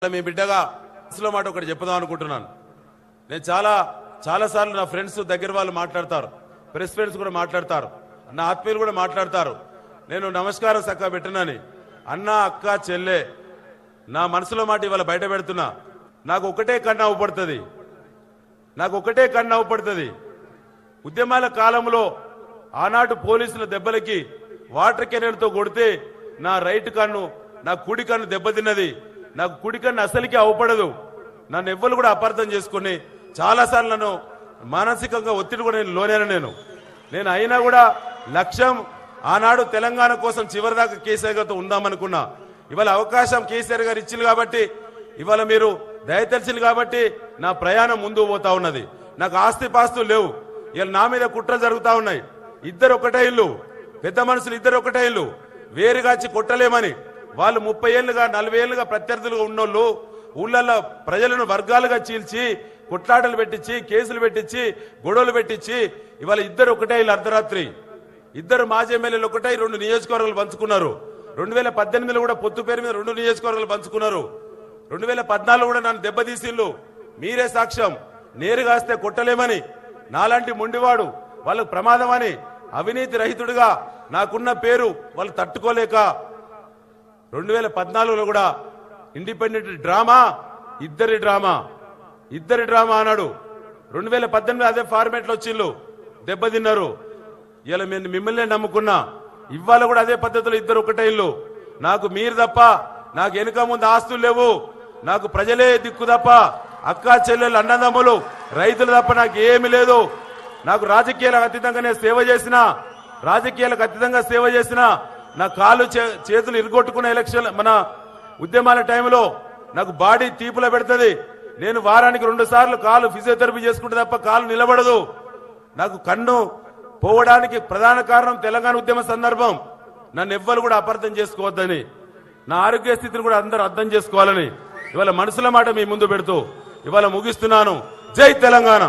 మీ బిడ్డగా మనసులో మాట ఒకటి చెప్పుదాం అనుకుంటున్నాను. నేను చాలా సార్లు నా ఫ్రెండ్స్ దగ్గర వాళ్ళు మాట్లాడతారు, ప్రెస్ ఫ్రెండ్స్ కూడా మాట్లాడతారు, నా ఆత్మీయులు కూడా మాట్లాడతారు. నేను నమస్కారం చక్కగా పెట్టినని అన్న అక్క చెల్లె నా మనసులో మాట ఇవాళ బయట పెడుతున్నా. నాకు ఒకటే కన్ను అవ్వపడుతుంది. ఉద్యమాల కాలంలో ఆనాటి పోలీసుల దెబ్బలకి వాటర్ కెనాల్తో కొడితే నా రైట్ కన్ను, నా కుడి కన్ను దెబ్బతిన్నది. నాకు కుడి కన్ను అసలుకి అవపడదు. నన్ను ఎవ్వరు కూడా అపార్థం చేసుకుని చాలాసార్లు నన్ను మానసికంగా ఒత్తిడి కూడా నేను అయినా కూడా లక్ష్యం ఆనాడు తెలంగాణ కోసం చివరిదాకా కేసీఆర్ గారితో ఉందామనుకున్నా. ఇవాళ అవకాశం కేసీఆర్ గారు ఇచ్చింది కాబట్టి, ఇవాళ మీరు దయతలిసింది కాబట్టి నా ప్రయాణం ముందుకు పోతా ఉన్నది. నాకు ఆస్తి పాస్తులు లేవు. ఇవాళ నా మీద కుట్రలు జరుగుతా ఉన్నాయి. ఇద్దరు ఒకటే ఇల్లు, పెద్ద మనుషులు ఇద్దరు ఒకటే ఇల్లు, వేరుగాచి కొట్టలేమని వాళ్ళు 30 ఏళ్లుగా 40 ఏళ్లుగా ప్రత్యర్థులుగా ఉన్నోళ్ళు ఊళ్ళల్లో ప్రజలను వర్గాలుగా చీల్చి కొట్లాటలు పెట్టించి కేసులు పెట్టించి గొడవలు పెట్టించి ఇవాళ ఇద్దరు ఒకటే ఇల్లు. అర్ధరాత్రి ఇద్దరు మాజీ ఎమ్మెల్యేలు ఒకటే 2 నియోజకవర్గాలు పంచుకున్నారు. 2018లో కూడా పొత్తు పేరు మీద 2 నియోజకవర్గాలు పంచుకున్నారు. 2014 కూడా నన్ను దెబ్బతీసిల్లు. మీరే సాక్ష్యం. నేరుగాస్తే కొట్టలేమని, నాలాంటి మొండివాడు వాళ్ళకు ప్రమాదం అని, అవినీతి రహితుడిగా నాకున్న పేరు వాళ్ళు తట్టుకోలేక 2014లో కూడా ఇండిపెండెంట్ డ్రామా, ఇద్దరి డ్రామా అన్నాడు. 2018 అదే ఫార్మేట్లో వచ్చిల్లు, దెబ్బతిన్నారు. ఇలా మిమ్మల్ని నమ్ముకున్నా. ఇవాళ కూడా అదే పద్ధతిలో ఇద్దరు ఒకటే ఇల్లు. నాకు మీరు తప్ప, నాకు వెనుక ముందు ఆస్తులు లేవు, నాకు ప్రజలే దిక్కు తప్ప, అక్కా చెల్లెళ్ళు అన్నదమ్ములు రైతులు తప్ప నాకు ఏమీ లేదు. నాకు రాజకీయాలకు అతీతంగానే సేవ చేసిన నా కాళ్ళు చేతులు ఇరుగొట్టుకున్న ఎలక్షన్ మన ఉద్యమాల టైంలో నాకు బాడీ తీపులో పెడుతుంది. నేను వారానికి 2 సార్లు కాలు ఫిజియోథెరపీ చేసుకుంటే తప్ప కాలు నిలబడదు. నాకు కన్ను పోవడానికి ప్రధాన కారణం తెలంగాణ ఉద్యమ సందర్భం. నన్ను ఎవ్వరు కూడా అపార్థం చేసుకోవద్దని, నా ఆరోగ్య స్థితిని కూడా అందరూ అర్థం చేసుకోవాలని ఇవాళ మనసుల మాట మీ ముందు పెడుతూ ఇవాళ ముగిస్తున్నాను. జై తెలంగాణ.